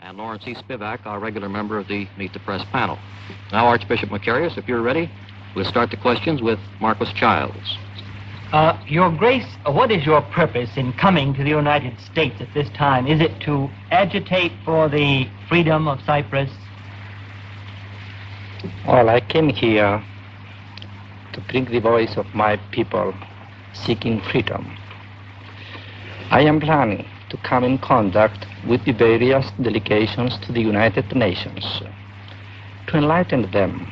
and Lawrence E. Spivak, our regular member of the Meet the Press panel. Now, Archbishop Makarios, if you're ready, we'll start the questions with Marcus Childs. Your Grace, what is your purpose in coming to the United States at this time? Is it to agitate for the freedom of Cyprus? Well, I came here to bring the voice of my people seeking freedom. I am planning to come in contact with the various delegations to the United Nations to enlighten them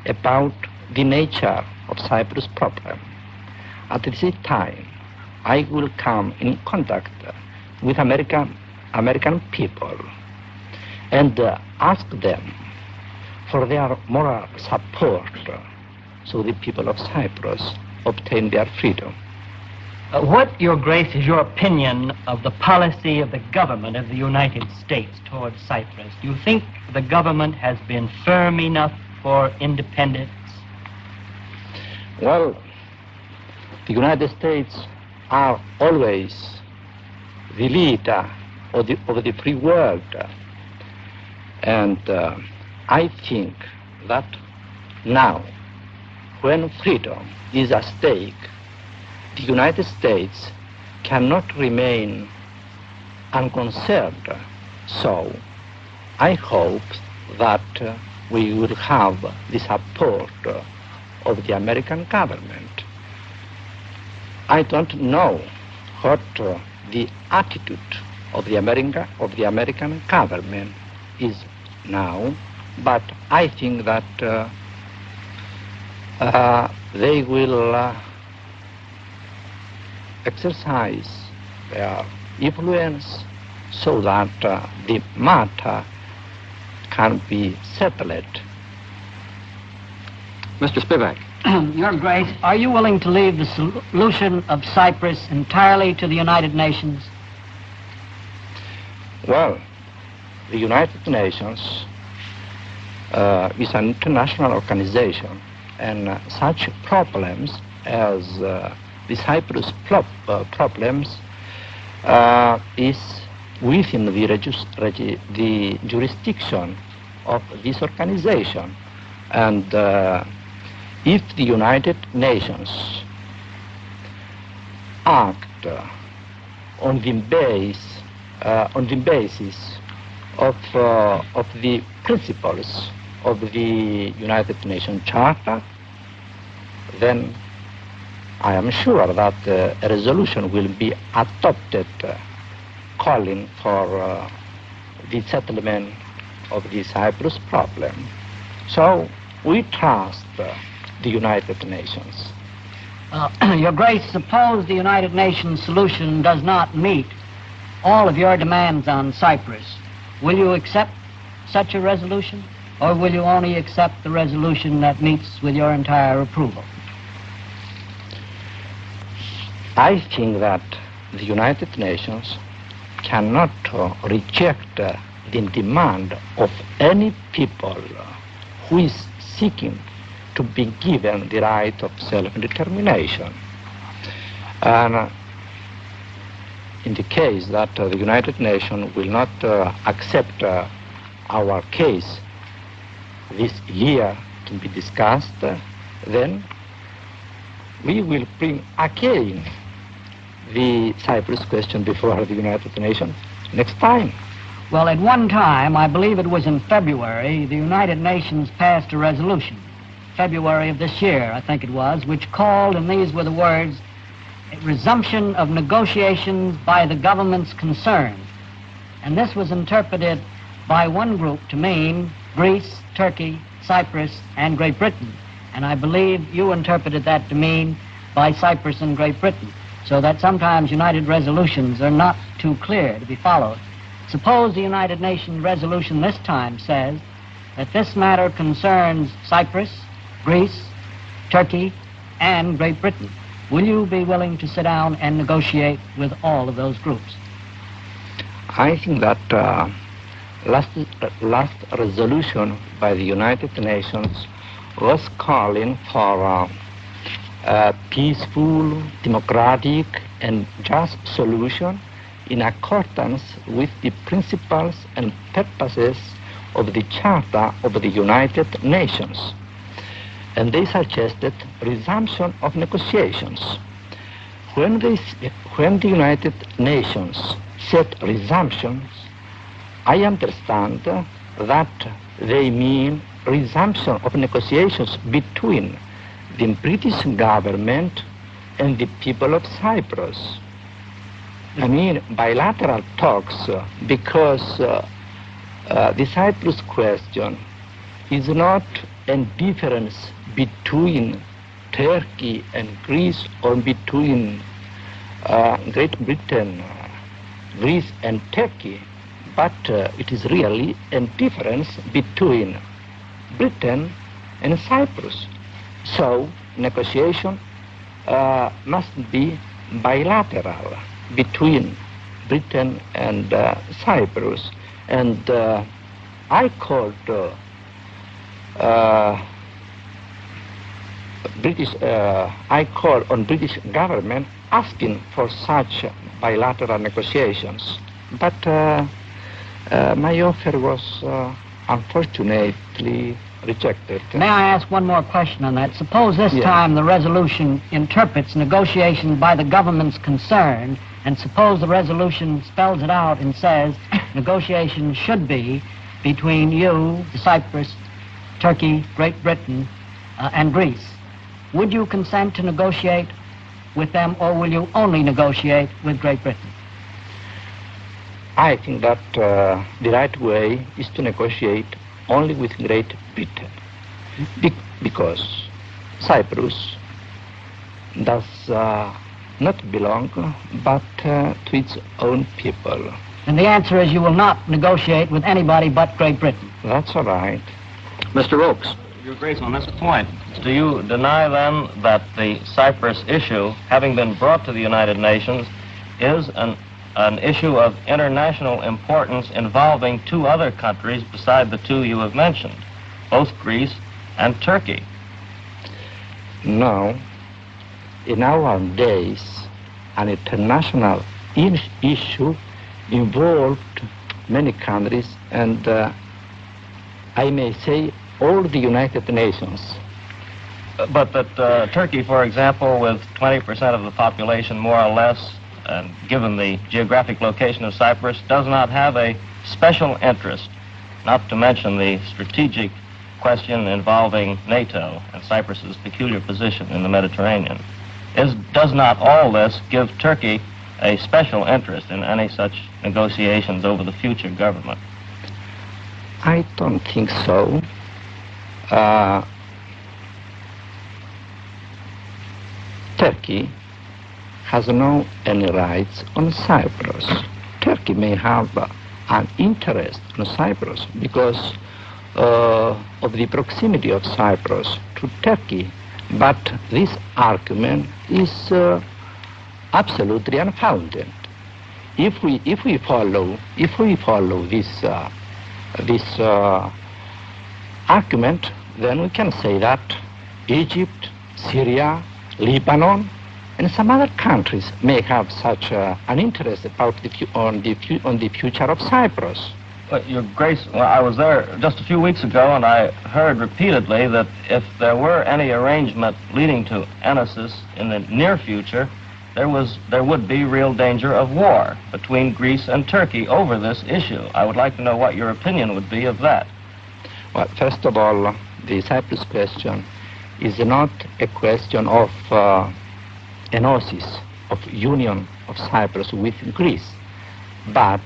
about the nature of Cyprus problem. At the same time, I will come in contact with American people and ask them for their moral support so the people of Cyprus obtain their freedom. What, Your Grace, is your opinion of the policy of the government of the United States towards Cyprus? Do you think the government has been firm enough for independence? Well, the United States are always the leader of the free world. And I think that now, when freedom is at stake, the United States cannot remain unconcerned. So I hope that we will have the support of the American government. I don't know what the attitude of the American government is now, but I think that they will exercise their influence so that the matter can be settled. Mr. Spivak. Your Grace, are you willing to leave the solution of Cyprus entirely to the United Nations? Well, the United Nations is an international organization, and such problems as the Cyprus problems is within the jurisdiction of this organization. And if the United Nations act on the basis of the principles of the United Nations Charter, then I am sure that a resolution will be adopted calling for the settlement of the Cyprus problem. So we trust the United Nations. Your Grace, suppose the United Nations solution does not meet all of your demands on Cyprus. Will you accept such a resolution, or will you only accept the resolution that meets with your entire approval? I think that the United Nations cannot reject the demand of any people who is seeking to be given the right of self-determination. And in the case that the United Nations will not accept our case this year to be discussed, then we will bring again the Cyprus question before the United Nations next time. Well, at one time, I believe it was in February, the United Nations passed a resolution, February of this year, I think it was, which called, and these were the words, a resumption of negotiations by the governments concerned. And this was interpreted by one group to mean Greece, Turkey, Cyprus, and Great Britain. And I believe you interpreted that to mean by Cyprus and Great Britain, so that sometimes United resolutions are not too clear to be followed. Suppose the United Nations resolution this time says that this matter concerns Cyprus, Greece, Turkey, and Great Britain. Will you be willing to sit down and negotiate with all of those groups? I think that last resolution by the United Nations was calling for a peaceful, democratic, and just solution in accordance with the principles and purposes of the Charter of the United Nations. And they suggested resumption of negotiations. When the United Nations said resumptions, I understand that they mean resumption of negotiations between the British government and the people of Cyprus. I mean bilateral talks, because the Cyprus question is not a difference between Turkey and Greece, or between Great Britain, Greece and Turkey, but it is really a difference between Britain and Cyprus. So negotiation must be bilateral between Britain and Cyprus. And I called on British government asking for such bilateral negotiations, but my offer was unfortunately rejected. May I ask one more question on that? Suppose this time the resolution interprets negotiations by the governments concerned, and suppose the resolution spells it out and says negotiations should be between you, Cyprus, Turkey, Great Britain, and Greece. Would you consent to negotiate with them, or will you only negotiate with Great Britain? I think that the right way is to negotiate only with Great Britain, because Cyprus does not belong but to its own people. And the answer is you will not negotiate with anybody but Great Britain. That's all right. Mr. Oakes. Your Grace, on this point, do you deny then that the Cyprus issue, having been brought to the United Nations, is an issue of international importance involving two other countries beside the two you have mentioned, both Greece and Turkey? No. In our days, an international issue involved many countries, and I may say all the United Nations. But that Turkey, for example, with 20% of the population more or less, and given the geographic location of Cyprus, does not have a special interest, not to mention the strategic question involving NATO and Cyprus's peculiar position in the Mediterranean. Does not all this give Turkey a special interest in any such negotiations over the future government? I don't think so. Turkey has no any rights on Cyprus. Turkey may have an interest on Cyprus because of the proximity of Cyprus to Turkey, but this argument is absolutely unfounded. If we follow this argument, then we can say that Egypt, Syria, Lebanon, and some other countries may have such an interest about on the future of Cyprus. Well, Your Grace, I was there just a few weeks ago, and I heard repeatedly that if there were any arrangement leading to Enosis in the near future, there would be real danger of war between Greece and Turkey over this issue. I would like to know what your opinion would be of that. Well, first of all, the Cyprus question is not a question of enosis, of union of Cyprus with Greece, but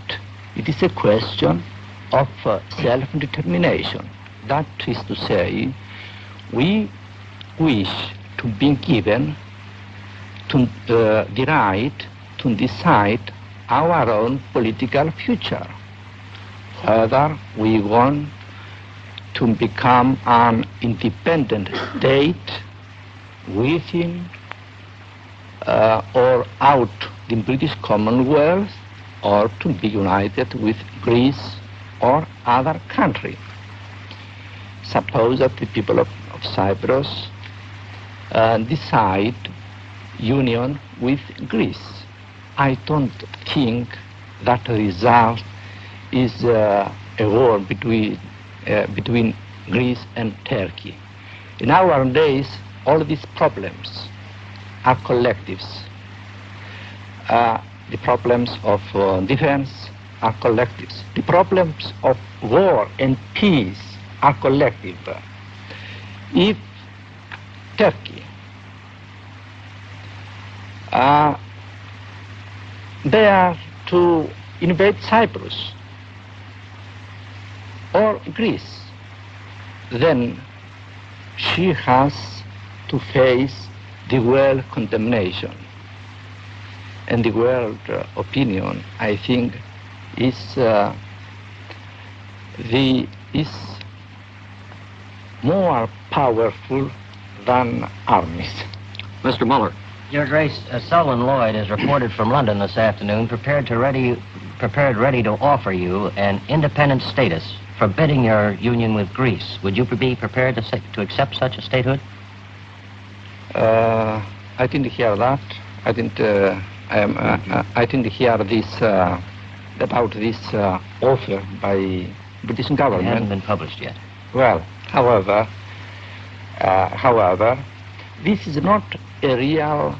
it is a question of self-determination. That is to say, we wish to be given the right to decide our own political future, whether we want to become an independent state within or out the British Commonwealth, or to be united with Greece or other country. Suppose that the people of Cyprus decide union with Greece. I don't think that the result is a war between Greece and Turkey. In our days, all these problems are collectives. The problems of defense are collectives. The problems of war and peace are collective. If Turkey dare to invade Cyprus or Greece, then she has to face the world condemnation. And the world opinion, I think, is more powerful than armies. Mr. Mueller. Your Grace, Selwyn Lloyd is reported from London this afternoon, prepared ready to offer you an independent status, forbidding your union with Greece. Would you be prepared to accept such a statehood? I didn't hear that. I didn't hear this about this offer by British government. It hasn't been published yet. Well, however, this is not a real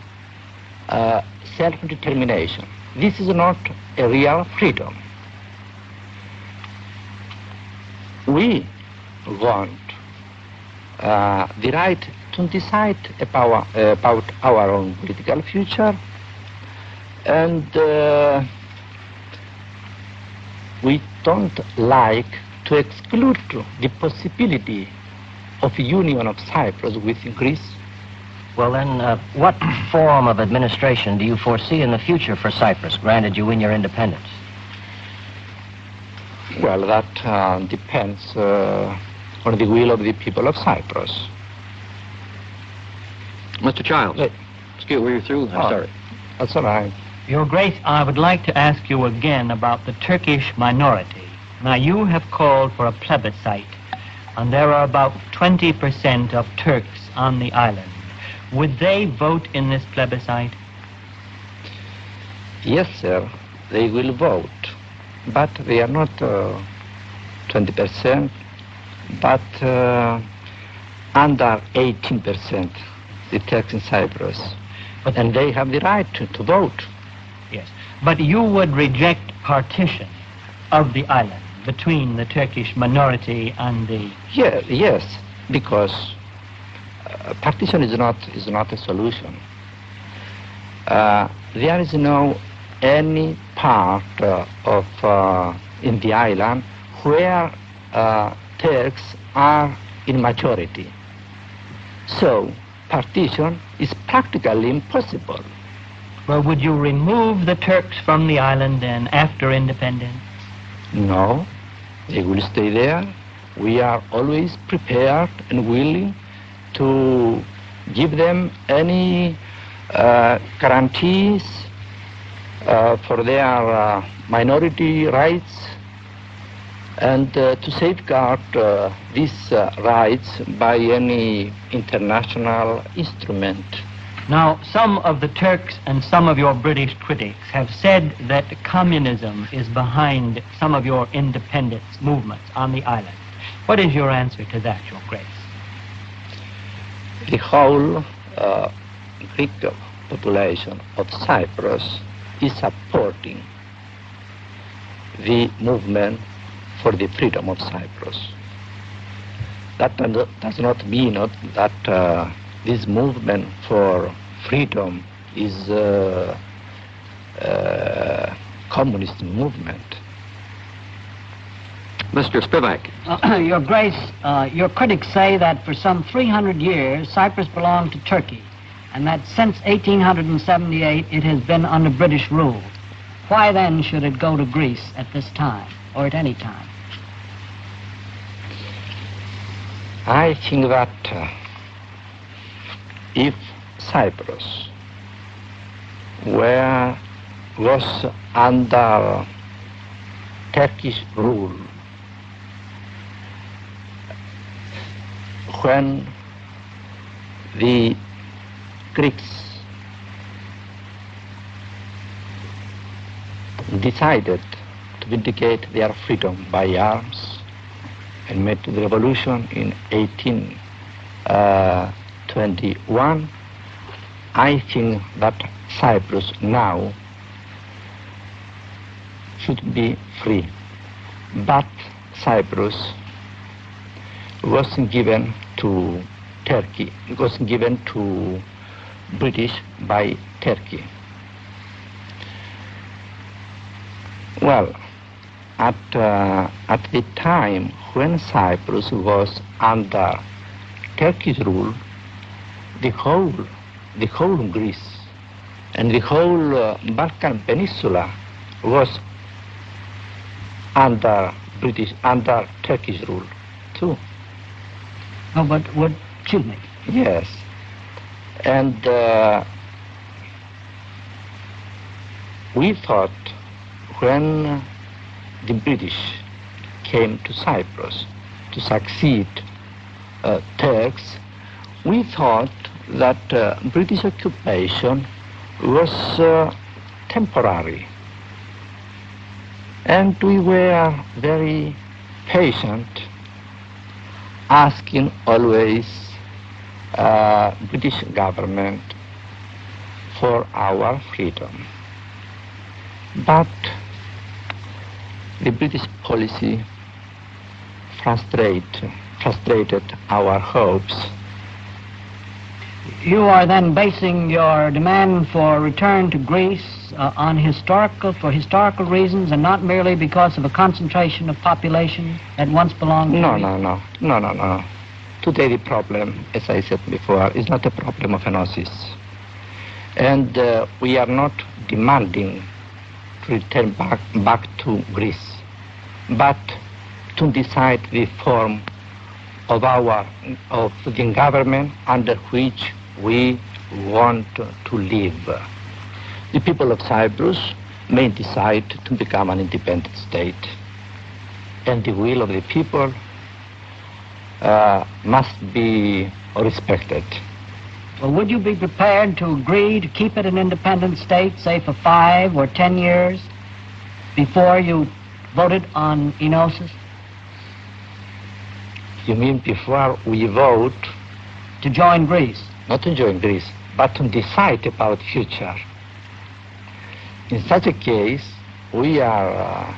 self-determination. This is not a real freedom. We want the right to decide about our own political future, and we don't like to exclude the possibility of union of Cyprus with Greece. Well then, what form of administration do you foresee in the future for Cyprus, granted you win your independence? Well, that depends on the will of the people of Cyprus. Mr. Childs. Yes. Excuse me, were you through? I'm sorry. That's all right. Your Grace, I would like to ask you again about the Turkish minority. Now, you have called for a plebiscite, and there are about 20% of Turks on the island. Would they vote in this plebiscite? Yes, sir, they will vote, but they are not 20%, but under 18%, the Turks in Cyprus. And they have the right to vote. Yes, but you would reject partition of the island between the Turkish minority and the... Yes, because partition is not a solution. There is no any part in the island where Turks are in majority. So partition is practically impossible. Well, would you remove the Turks from the island then after independence? No, they will stay there. We are always prepared and willing to give them any guarantees for their minority rights and to safeguard these rights by any international instrument. Now, some of the Turks and some of your British critics have said that communism is behind some of your independence movements on the island. What is your answer to that, Your Grace? The whole Greek population of Cyprus is supporting the movement for the freedom of Cyprus. That does not mean that this movement for freedom is a communist movement. Mr. Spivak. Your Grace, your critics say that for some 300 years Cyprus belonged to Turkey, and that since 1878 it has been under British rule. Why then should it go to Greece at this time, or at any time? I think that if Cyprus was under Turkish rule when the Greeks decided to vindicate their freedom by arms and made the revolution in 1821, I think that Cyprus now should be free. But Cyprus wasn't given to Turkey. It was given to British by Turkey. Well, at the time when Cyprus was under Turkish rule, the whole Greece and the whole Balkan Peninsula was under Turkish rule too. Oh, but excuse me. Yes, and we thought when the British came to Cyprus to succeed Turks, we thought that British occupation was temporary. And we were very patient, asking always British government for our freedom. But the British policy frustrated our hopes. You are then basing your demand for return to Greece on historical reasons, and not merely because of a concentration of population that once belonged to Greece? No. Today the problem, as I said before, is not a problem of enosis. And we are not demanding to return back to Greece, but to decide the form of the government under which we want to live. The people of Cyprus may decide to become an independent state, and the will of the people must be respected. Well, would you be prepared to agree to keep it an independent state, say for 5 or 10 years, before you voted on enosis? You mean before we vote? To join Greece? Not to join Greece, but to decide about future. In such a case, we are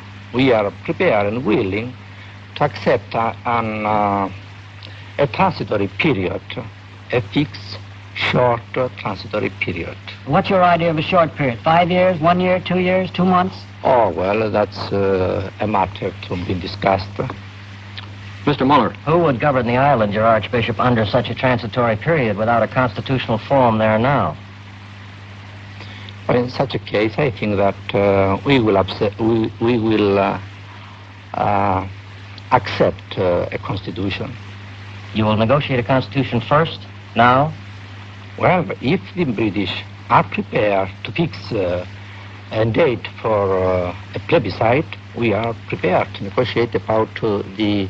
prepared and willing to accept a transitory period, a fixed, short transitory period. What's your idea of a short period? 5 years, 1 year, 2 years, 2 months? Oh, well, that's a matter to be discussed. Mr. Muller. Who would govern the island, your Archbishop, under such a transitory period without a constitutional form there now? Well, in such a case, I think that we will accept a constitution. You will negotiate a constitution first, now? Well, if the British are prepared to fix a date for a plebiscite, we are prepared to negotiate about the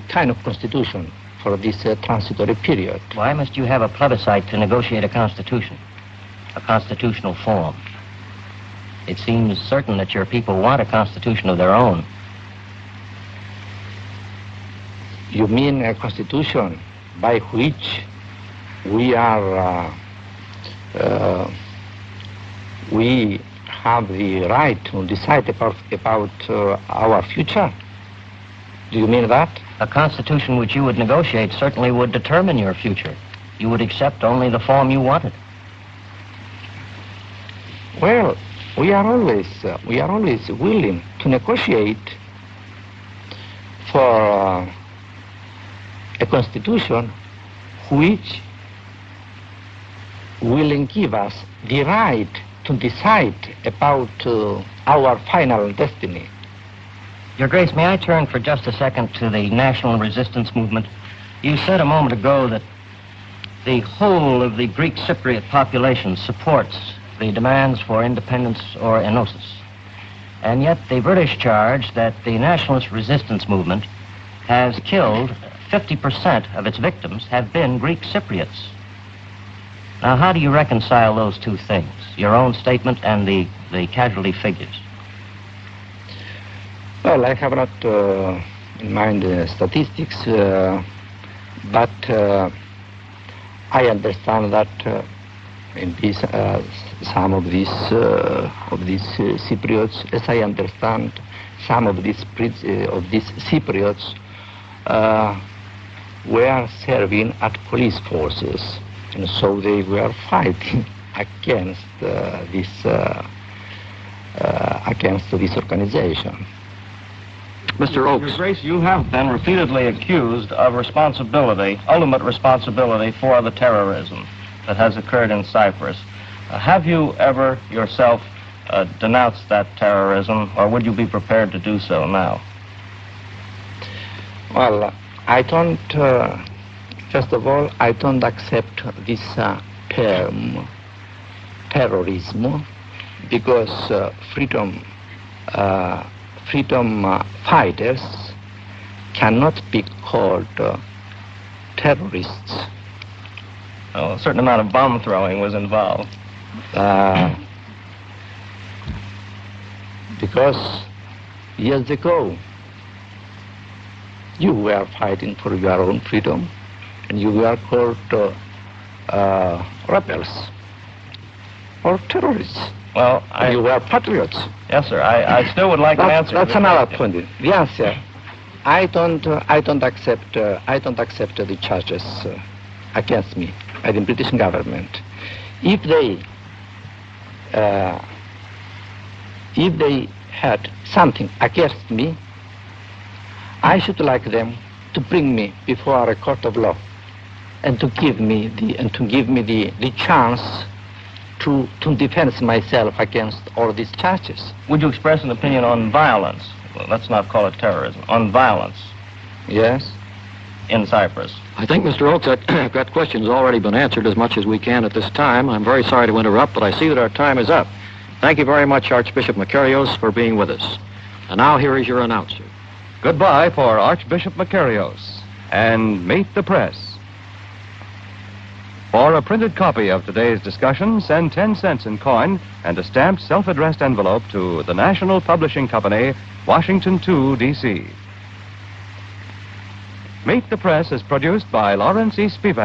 kind of constitution for this transitory period. Why must you have a plebiscite to negotiate a constitution, a constitutional form? It seems certain that your people want a constitution of their own. You mean a constitution by which we have the right to decide about our future? Do you mean that? A constitution which you would negotiate certainly would determine your future. You would accept only the form you wanted. Well, we are always willing to negotiate for a constitution which will give us the right to decide about our final destiny. Your Grace, may I turn for just a second to the national resistance movement? You said a moment ago that the whole of the Greek Cypriot population supports the demands for independence or enosis. And yet the British charge that the nationalist resistance movement has killed 50% of its victims have been Greek Cypriots. Now, how do you reconcile those two things, your own statement and the casualty figures? Well, I have not in mind statistics, but I understand that in these, some of these Cypriots, as I understand, some of these Cypriots were serving at police forces, and so they were fighting against this organization. Mr. Oakes. Your Grace, you have been repeatedly accused of responsibility, ultimate responsibility for the terrorism that has occurred in Cyprus. Have you ever yourself denounced that terrorism, or would you be prepared to do so now? Well, I don't, first of all, I don't accept this term, terrorism, because freedom fighters cannot be called terrorists. Well, a certain amount of bomb throwing was involved. Because years ago, you were fighting for your own freedom, and you were called rebels or terrorists. Well, you were patriots. Yes, sir. I still would like an answer. That's another point. The answer, I don't accept the charges against me by the British government. If they had something against me, I should like them to bring me before a court of law, and to give me the chance to defend myself against all these charges. Would you express an opinion on violence? Well, let's not call it terrorism. On violence. Yes. In Cyprus. I think, Mr. Oakes, that question has already been answered as much as we can at this time. I'm very sorry to interrupt, but I see that our time is up. Thank you very much, Archbishop Makarios, for being with us. And now here is your announcer. Goodbye for Archbishop Makarios, and meet the press. For a printed copy of today's discussion, send 10 cents in coin and a stamped self-addressed envelope to the National Publishing Company, Washington 2, D.C. Meet the Press is produced by Lawrence E. Spivak.